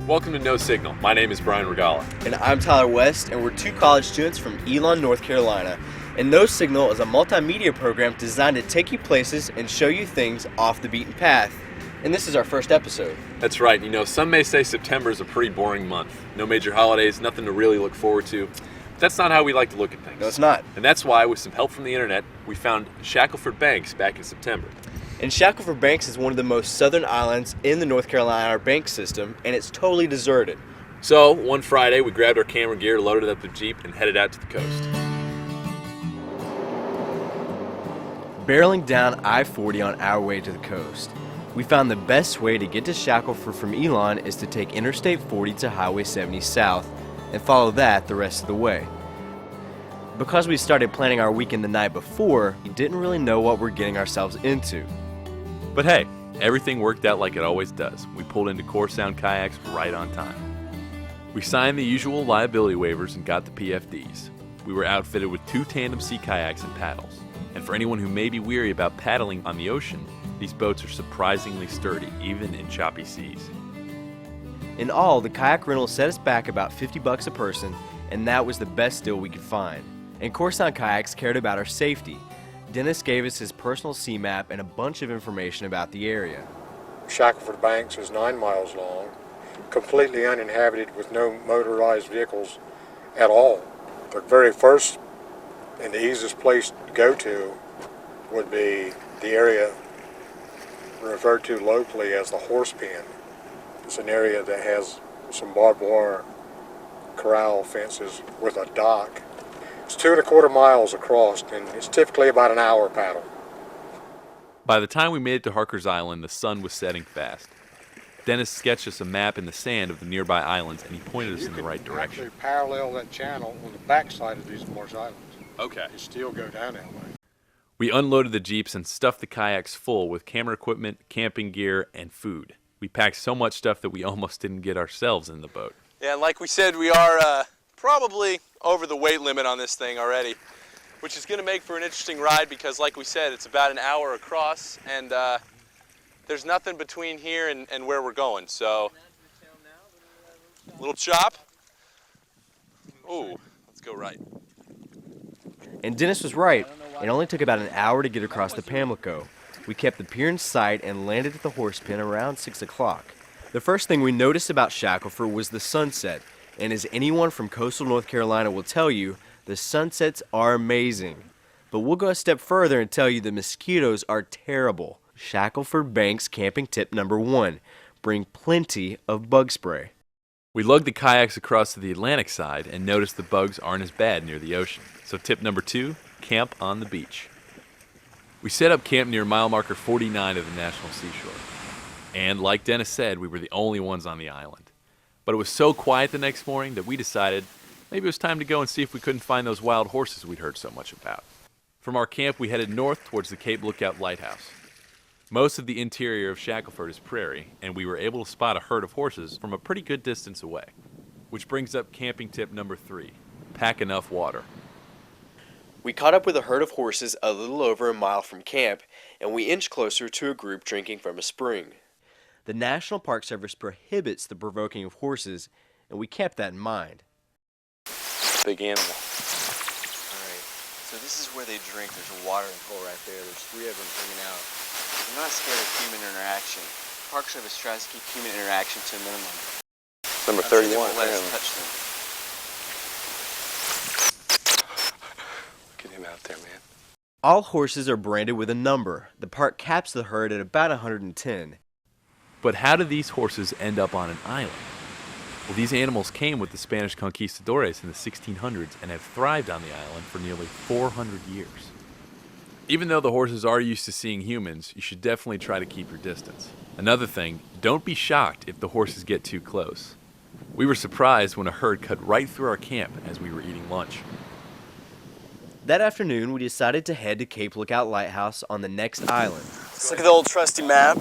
Welcome to No Signal. My name is Brian Regala. And I'm Tyler West, and we're two college students from Elon, North Carolina. And No Signal is a multimedia program designed to take you places and show you things off the beaten path. And this is our first episode. That's right. You know, some may say September is a pretty boring month. No major holidays, nothing to really look forward to. But that's not how we like to look at things. No, it's not. And that's why, with some help from the internet, we found Shakelford Banks back in September. And Shakelford Banks is one of the most southern islands in the North Carolina bank system, and it's totally deserted. So, one Friday, we grabbed our camera gear, loaded up the Jeep, and headed out to the coast. Barreling down I-40 on our way to the coast, we found the best way to get to Shakelford from Elon is to take Interstate 40 to Highway 70 south and follow that the rest of the way. Because we started planning our weekend the night before, we didn't really know what we're getting ourselves into. But hey, everything worked out like it always does. We pulled into Core Sound kayaks right on time. We signed the usual liability waivers and got the PFDs. We were outfitted with 2 tandem sea kayaks and paddles. And for anyone who may be weary about paddling on the ocean, these boats are surprisingly sturdy, even in choppy seas. In all, the kayak rental set us back about $50 a person, and that was the best deal we could find. And Core Sound Kayaks cared about our safety. Dennis gave us his personal sea map and a bunch of information about the area. Shakelford Banks is 9 miles long, completely uninhabited with no motorized vehicles at all. The very first and the easiest place to go to would be the area referred to locally as the horse pen. It's an area that has some barbed wire corral fences with a dock. It's 2¼ miles across, and it's typically about an hour paddle. By the time we made it to Harker's Island, the sun was setting fast. Dennis sketched us a map in the sand of the nearby islands, and he pointed us in the right direction. You can actually parallel that channel on the backside of these Morse Islands. Okay. You still go down that way. We unloaded the Jeeps and stuffed the kayaks full with camera equipment, camping gear, and food. We packed so much stuff that we almost didn't get ourselves in the boat. Yeah, and like we said, we are probably over the weight limit on this thing already, which is going to make for an interesting ride because, like we said, it's about an hour across, and there's nothing between here and where we're going. So, little chop. Ooh, let's go right. And Dennis was right. It only took about an hour to get across the Pamlico. We kept the pier in sight and landed at the horse pen around 6 o'clock. The first thing we noticed about Shakelford was the sunset. And as anyone from coastal North Carolina will tell you, the sunsets are amazing. But we'll go a step further and tell you the mosquitoes are terrible. Shakelford Banks camping tip number 1, bring plenty of bug spray. We lugged the kayaks across to the Atlantic side and noticed the bugs aren't as bad near the ocean. So tip number 2, camp on the beach. We set up camp near mile marker 49 of the National Seashore. And like Dennis said, we were the only ones on the island. But it was so quiet the next morning that we decided maybe it was time to go and see if we couldn't find those wild horses we'd heard so much about. From our camp, we headed north towards the Cape Lookout Lighthouse. Most of the interior of Shakelford is prairie, and we were able to spot a herd of horses from a pretty good distance away. Which brings up camping tip number 3, pack enough water. We caught up with a herd of horses a little over a mile from camp, and we inched closer to a group drinking from a spring. The National Park Service prohibits the provoking of horses, and we kept that in mind. Big animal. Alright, so this is where they drink. There's a watering hole right there. There's 3 of them hanging out. I'm not scared of human interaction. Park Service tries to keep human interaction to a minimum. Number 31. Let us touch them. Look at him out there, man. All horses are branded with a number. The park caps the herd at about 110. But how did these horses end up on an island? Well, these animals came with the Spanish conquistadores in the 1600s and have thrived on the island for nearly 400 years. Even though the horses are used to seeing humans, you should definitely try to keep your distance. Another thing, don't be shocked if the horses get too close. We were surprised when a herd cut right through our camp as we were eating lunch. That afternoon, we decided to head to Cape Lookout Lighthouse on the next island. Let's look at the old trusty map.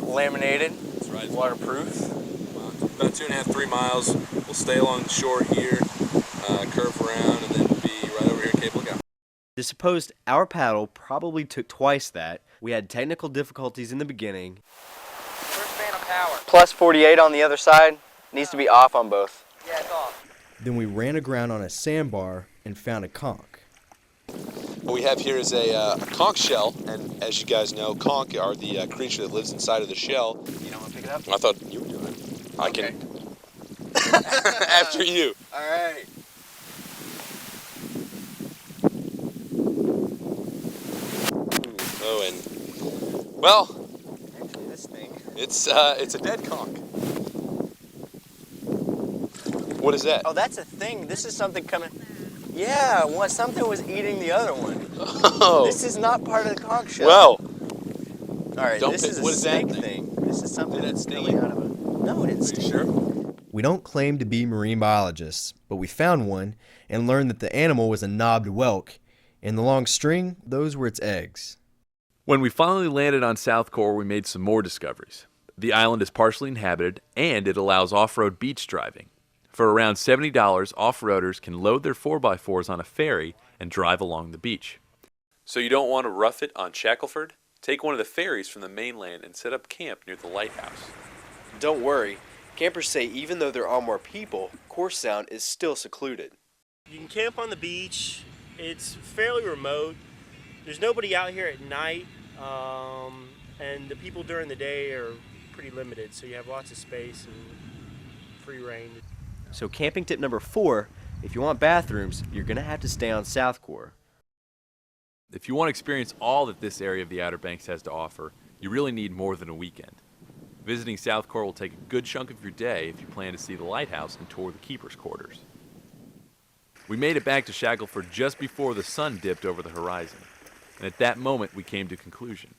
Laminated. That's right. Waterproof. About 2.5, 3 miles. We'll stay along the shore here, curve around, and then be right over here at Cape Lookout. To suppose our paddle probably took twice that. We had technical difficulties in the beginning. First fan of power. Plus 48 on the other side. Needs to be off on both. Yeah, it's off. Then we ran aground on a sandbar and found a conch. What we have here is a conch shell, and as you guys know, conch are the creature that lives inside of the shell. You don't want to pick it up? I thought you were doing it. I can. After you. All right. Oh, and well, Actually, this thing. it's a dead conch. What is that? Oh, that's a thing. This is something coming. Yeah, something was eating the other one. Oh. This is not part of the conch shell. Well, all right, don't this pick- is a what is that snake thing? thing. This is something Did that that's sting coming you? out of a. No, it didn't are you sting. sure? We don't claim to be marine biologists, but we found one and learned that the animal was a knobbed whelk, and the long string, those were its eggs. When we finally landed on South Core, we made some more discoveries. The island is partially inhabited, and it allows off-road beach driving. For around $70, off-roaders can load their 4x4s on a ferry and drive along the beach. So you don't want to rough it on Shakelford? Take one of the ferries from the mainland and set up camp near the lighthouse. Don't worry, campers say even though there are more people, Core Sound is still secluded. You can camp on the beach. It's fairly remote. There's nobody out here at night, and the people during the day are pretty limited, so you have lots of space and free reign. So camping tip number 4, if you want bathrooms, you're going to have to stay on South Core. If you want to experience all that this area of the Outer Banks has to offer, you really need more than a weekend. Visiting South Core will take a good chunk of your day if you plan to see the lighthouse and tour the keeper's quarters. We made it back to Shakelford just before the sun dipped over the horizon, and at that moment we came to a conclusion.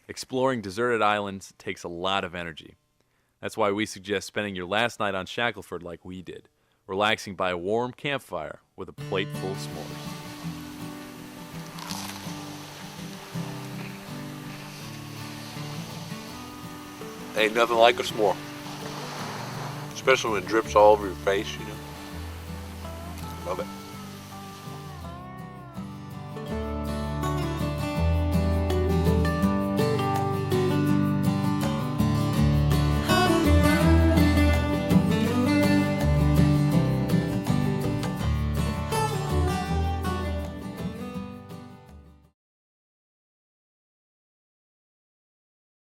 Exploring deserted islands takes a lot of energy. That's why we suggest spending your last night on Shakelford like we did, relaxing by a warm campfire with a plate full of s'mores. Ain't nothing like a s'more. Especially when it drips all over your face, you know. Love it.